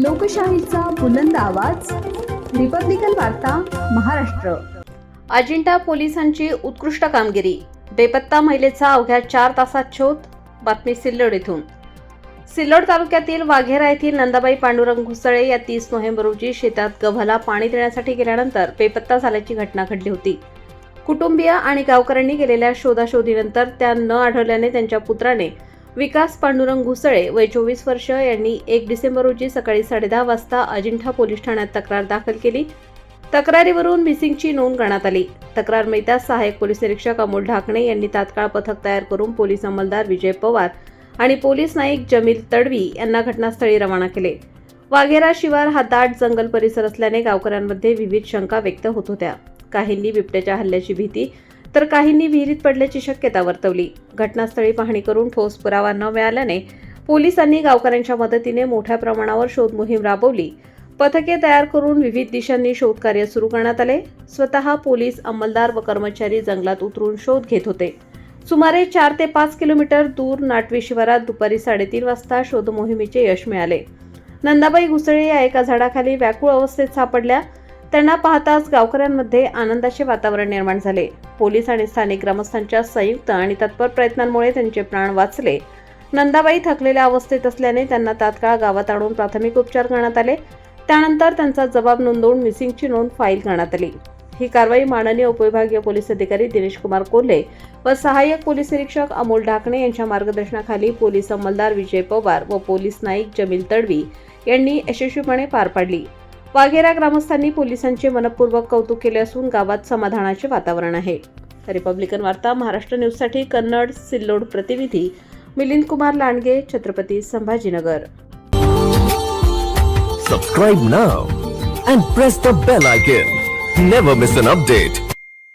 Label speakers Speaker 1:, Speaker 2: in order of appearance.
Speaker 1: लोकशाहीचा बुलंद आवाज, रिपब्लिकन वार्ता महाराष्ट्र.
Speaker 2: अजिंठा पोलिसांची उत्कृष्ट कामगिरी, बेपत्ता महिलेचा अवघ्या 4 तासात शोध. बातमी सिल्लोड येथून. सिल्लोड तालुक्यातील वाघेरा येथील नंदाबाई पांडुरंग घुसळे या 30 नोव्हेंबर रोजी शेतात गव्हाला पाणी देण्यासाठी गेल्यानंतर बेपत्ता झाल्याची घटना घडली होती. कुटुंबीय आणि गावकऱ्यांनी केलेल्या शोधाशोधीनंतर त्या न आढळल्याने त्यांच्या पुत्राने विकास पांडुरंग घुसळे वय 24 वर्ष यांनी 1 डिसेंबर रोजी सकाळी 10:30 वाजता अजिंठा पोलीस ठाण्यात तक्रार दाखल केली. तक्रारीवरून मिसिंगची नोंद करण्यात आली. तक्रार मिळताच सहाय्यक पोलीस निरीक्षक अमोल ढाकणे यांनी तात्काळ पथक तयार करून पोलीस अंमलदार विजय पवार आणि पोलीस नाईक जमील तडवी यांना घटनास्थळी रवाना केले. वाघेरा शिवार हा दाट जंगल परिसर असल्याने गावकऱ्यांमध्ये विविध शंका व्यक्त होत होत्या. काहींनी बिबट्याच्या हल्ल्याची भीती तर काहींनी विहिरीत पडल्याची शक्यता वर्तवली. घटनास्थळी पाहणी करून ठोस पुरावा न मिळाल्याने पोलिसांनी गावकऱ्यांच्या मदतीने मोठ्या प्रमाणावर शोध मोहीम राबवली. पथके तयार करून विविध दिशांनी शोधकार्य सुरू करण्यात आले. स्वतः पोलीस अंमलदार व कर्मचारी जंगलात उतरून शोध घेत होते. सुमारे 4 ते 5 किलोमीटर दूर नाटवी शिवारात दुपारी 3:30 वाजता शोध मोहिमेचे यश मिळाले. नंदाबाई घुसळे या एका झाडाखाली व्याकुळ अवस्थेत सापडल्या. त्यांना पाहताच गावकऱ्यांमध्ये आनंदाचे वातावरण निर्माण झाले. पोलीस आणि स्थानिक ग्रामस्थांच्या संयुक्त आणि तत्पर प्रयत्नांमुळे त्यांचे प्राण वाचले. नंदाबाई थकलेल्या अवस्थेत असल्याने त्यांना तात्काळ गावात आणून प्राथमिक उपचार करण्यात आले. त्यानंतर त्यांचा जबाब नोंदवून मिसिंगची नोंद फाईल करण्यात आली. ही कारवाई माननीय उपविभागीय पोलीस अधिकारी दिनेश कुमार कोल्हे व सहाय्यक पोलीस निरीक्षक अमोल ढाकणे यांच्या मार्गदर्शनाखाली पोलीस अंमलदार विजय पवार व पोलीस नाईक जमील तडवी यांनी यशस्वीपणे पार पाडली. वाघेरा ग्रामस्थांनी पोलिसांचे मनपूर्वक कौतुक केले असून गावात समाधानाचे वातावरण आहे. रिपब्लिकन वार्ता महाराष्ट्र न्यूजसाठी कन्नड सिल्लोड प्रतिनिधी Milind Kumar Landge, Chhatrapati Sambhajinagar.
Speaker 3: Subscribe now and press the bell icon. Never miss an update.